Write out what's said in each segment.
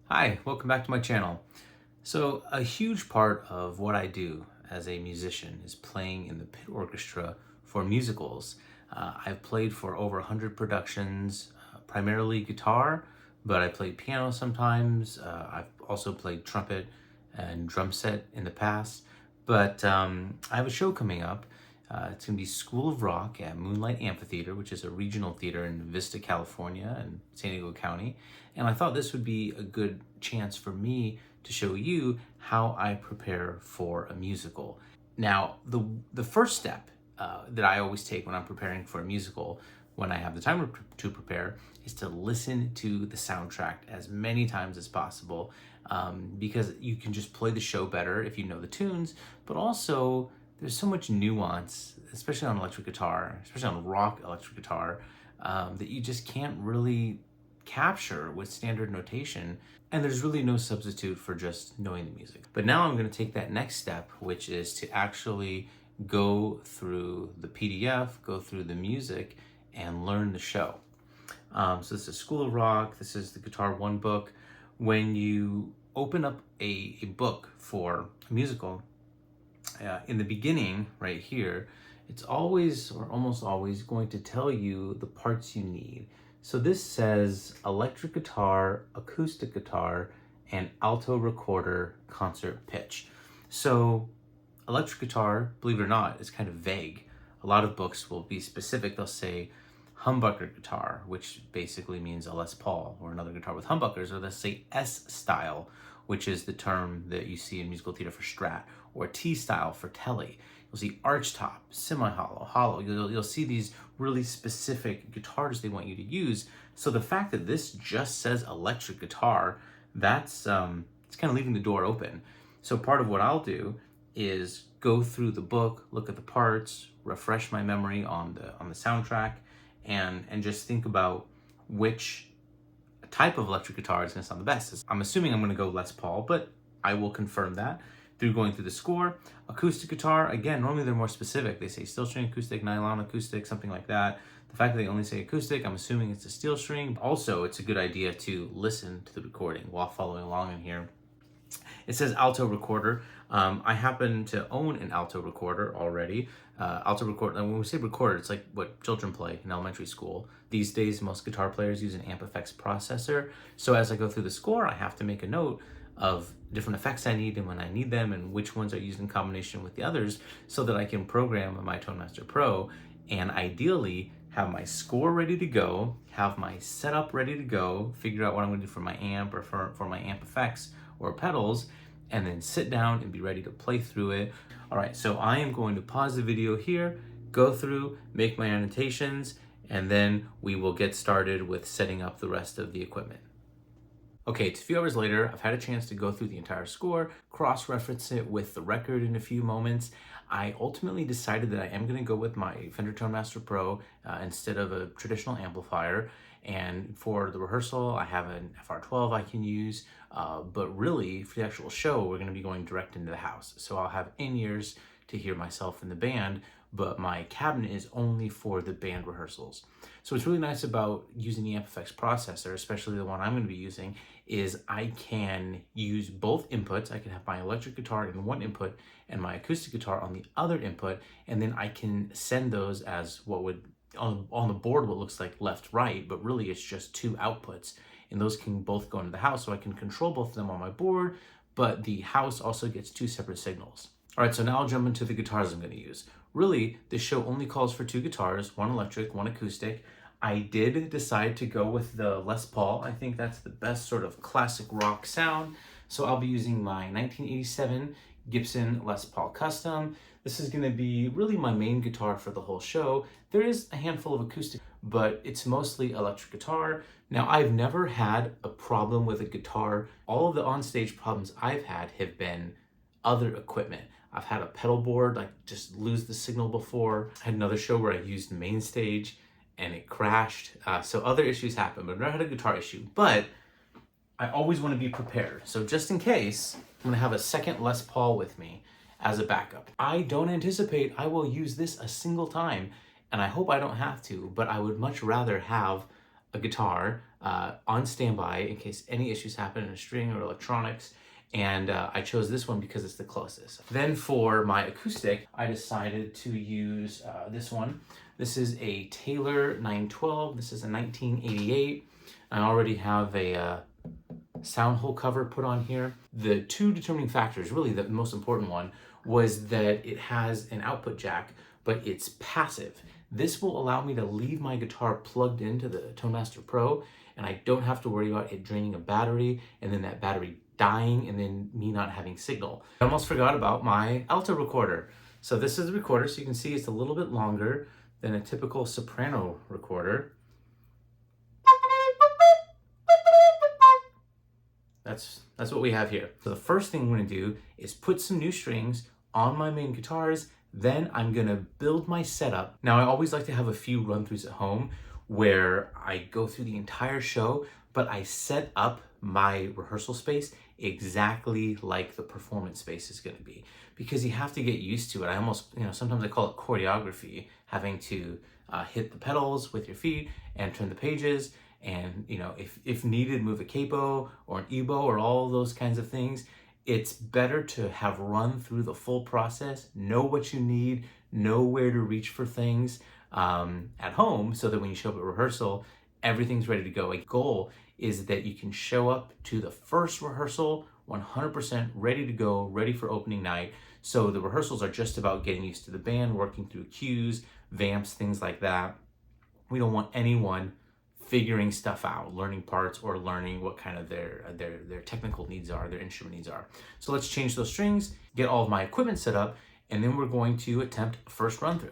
Hi, welcome back to my channel. So a huge part of what I do as a musician is playing in the pit orchestra for musicals. I've played for over 100 productions, primarily guitar, but I played piano sometimes. I've also played trumpet and drum set in the past. But I have a show coming up. It's going to be School of Rock at Moonlight Amphitheater, which is a regional theater in Vista, California, in San Diego County. And I thought this would be a good chance for me to show you how I prepare for a musical. Now, the first step that I always take when I'm preparing for a musical, when I have the time to prepare, is to listen to the soundtrack as many times as possible, because you can just play the show better if you know the tunes, but also there's so much nuance, especially on electric guitar, especially on rock electric guitar, that you just can't really capture with standard notation. And there's really no substitute for just knowing the music. But now I'm going to take that next step, which is to actually go through the PDF, go through the music, and learn the show. So this is School of Rock. This is the Guitar One book. When you open up a book for a musical, in the beginning, right here, it's always or almost always going to tell you the parts you need. So this says electric guitar, acoustic guitar, and alto recorder concert pitch. So electric guitar, believe it or not, is kind of vague. A lot of books will be specific. They'll say humbucker guitar, which basically means a Les Paul or another guitar with humbuckers, or they'll say S style, which is the term that you see in musical theater for Strat, or T style for Telly. You'll see arch top, semi-hollow, hollow. You'll see these really specific guitars they want you to use. So the fact that this just says electric guitar, that's it's kind of leaving the door open. So part of what I'll do is go through the book, look at the parts, refresh my memory on the soundtrack, and just think about which type of electric guitar is going to sound the best. I'm assuming I'm going to go Les Paul, but I will confirm that through going through the score. Acoustic guitar, again, normally they're more specific. They say steel string acoustic, nylon acoustic, something like that. The fact that they only say acoustic, I'm assuming it's a steel string. Also, it's a good idea to listen to the recording while following along in here. It says alto recorder. I happen to own an alto recorder already. Alto recorder, when we say recorder, it's like what children play in elementary school. These days, most guitar players use an amp effects processor. So as I go through the score, I have to make a note of different effects I need and when I need them and which ones are used in combination with the others so that I can program my ToneMaster Pro and ideally have my score ready to go, have my setup ready to go, figure out what I'm going to do for my amp or for my amp effects or pedals, and then sit down and be ready to play through it. All right, so I am going to pause the video here, go through, make my annotations, and then we will get started with setting up the rest of the equipment. Okay, it's a few hours later. I've had a chance to go through the entire score, cross-reference it with the record in a few moments. I ultimately decided that I am going to go with my Fender ToneMaster Pro instead of a traditional amplifier. And for the rehearsal, I have an FR12 I can use. But really, for the actual show, we're going to be going direct into the house. So I'll have in-ears to hear myself in the band, but my cabinet is only for the band rehearsals. So what's really nice about using the amp effects processor, especially the one I'm going to be using, is I can use both inputs. I can have my electric guitar in one input and my acoustic guitar on the other input, and then I can send those as what would on the board what looks like left right, but really it's just two outputs, and those can both go into the house, so I can control both of them on my board, but the house also gets two separate signals. All right, so now I'll jump into the guitars I'm going to use. Really, this show only calls for two guitars, one electric, one acoustic. I did decide to go with the Les Paul. I think that's the best sort of classic rock sound. So I'll be using my 1987 Gibson Les Paul Custom. This is going to be really my main guitar for the whole show. There is a handful of acoustic, but it's mostly electric guitar. Now, I've never had a problem with a guitar. All of the onstage problems I've had have been other equipment. I've had a pedal board like just lose the signal before. I had another show where I used main stage and it crashed. So other issues happen, but I've never had a guitar issue. But I always want to be prepared. So just in case, I'm gonna have a second Les Paul with me as a backup. I don't anticipate I will use this a single time, and I hope I don't have to, but I would much rather have a guitar on standby in case any issues happen in a string or electronics. And I chose this one because it's the closest. Then for my acoustic, I decided to use this one. This is a Taylor 912. This is a 1988. I already have a sound hole cover put on here. The two determining factors, really the most important one, was that it has an output jack, but it's passive. This will allow me to leave my guitar plugged into the ToneMaster Pro, and I don't have to worry about it draining a battery and then that battery dying and then me not having signal. I almost forgot about my alto recorder. So this is the recorder, so you can see it's a little bit longer than a typical soprano recorder. That's what we have here. So the first thing I'm gonna do is put some new strings on my main guitars, then I'm gonna build my setup. Now I always like to have a few run-throughs at home where I go through the entire show, but I set up my rehearsal space exactly like the performance space is gonna be, because you have to get used to it. I almost, sometimes I call it choreography, having to hit the pedals with your feet and turn the pages, and if needed, move a capo or an ebow or all those kinds of things. It's better to have run through the full process, know what you need, know where to reach for things at home, so that when you show up at rehearsal, everything's ready to go. A goal is that you can show up to the first rehearsal 100% ready to go, ready for opening night. So the rehearsals are just about getting used to the band, working through cues, vamps, things like that. We don't want anyone figuring stuff out, learning parts, or learning what kind of their technical needs are, their instrument needs are. So let's change those strings, get all of my equipment set up, and then we're going to attempt a first run through.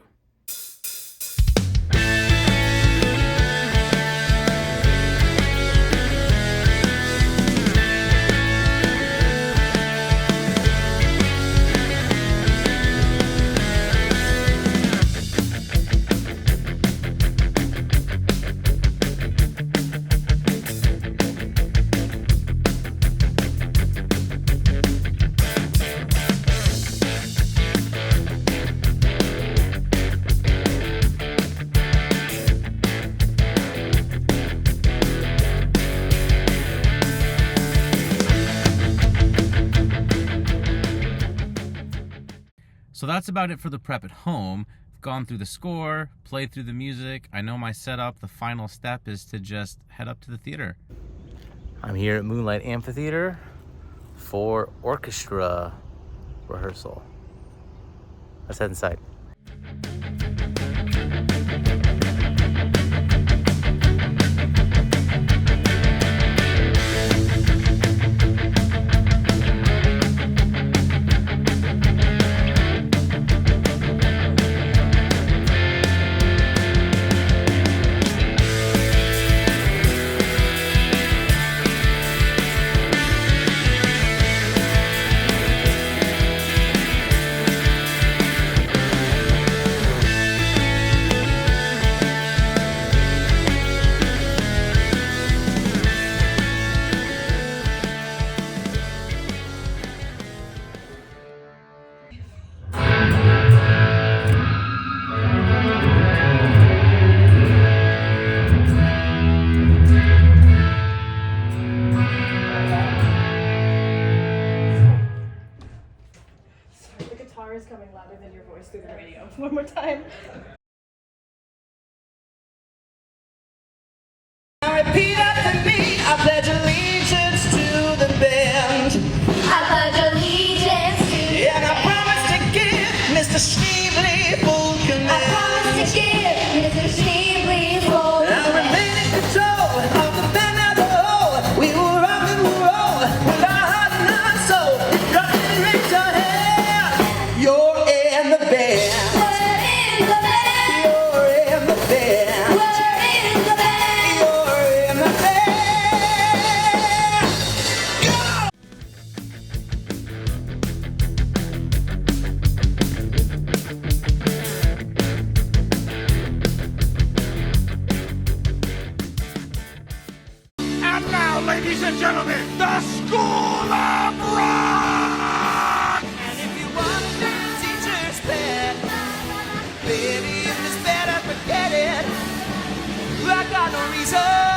So that's about it for the prep at home. I've gone through the score, played through the music. I know my setup. The final step is to just head up to the theater. I'm here at Moonlight Amphitheater for orchestra rehearsal. Let's head inside. Is coming louder than your voice through the radio. One more time. Now repeat after me. I pledge allegiance to the band. I pledge allegiance to And I promise to give Mr. Schneebly full command. I promise to give Mr. Schneebly full I'll remain in control of the band as a whole. We will rock and roll with our heart and our soul. Rock and raise your hand. You're in the band. We're in the band. You're in the band. We're in the band. You're in the band. Go! And now, ladies and gentlemen, the School of Rock! And if you want the teacher's pet, baby, if it's better, forget it. I got no reason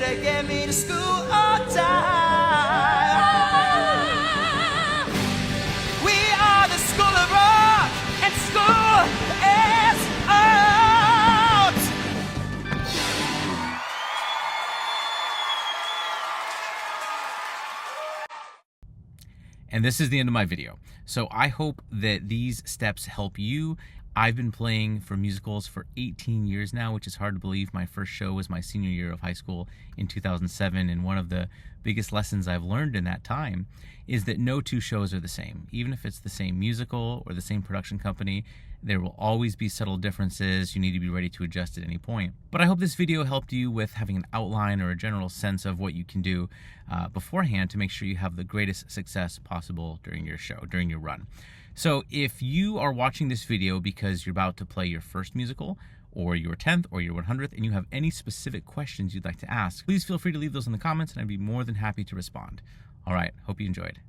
to get me to school on time. We are the School of Rock, and school is out. And this is the end of my video. So I hope that these steps help you. I've been playing for musicals for 18 years now, which is hard to believe. My first show was my senior year of high school in 2007, and one of the biggest lessons I've learned in that time is that no two shows are the same. Even if it's the same musical or the same production company, there will always be subtle differences. You need to be ready to adjust at any point. But I hope this video helped you with having an outline or a general sense of what you can do beforehand to make sure you have the greatest success possible during your show, during your run. So if you are watching this video because you're about to play your first musical, or your 10th or your 100th, and you have any specific questions you'd like to ask, please feel free to leave those in the comments and I'd be more than happy to respond. All right, hope you enjoyed.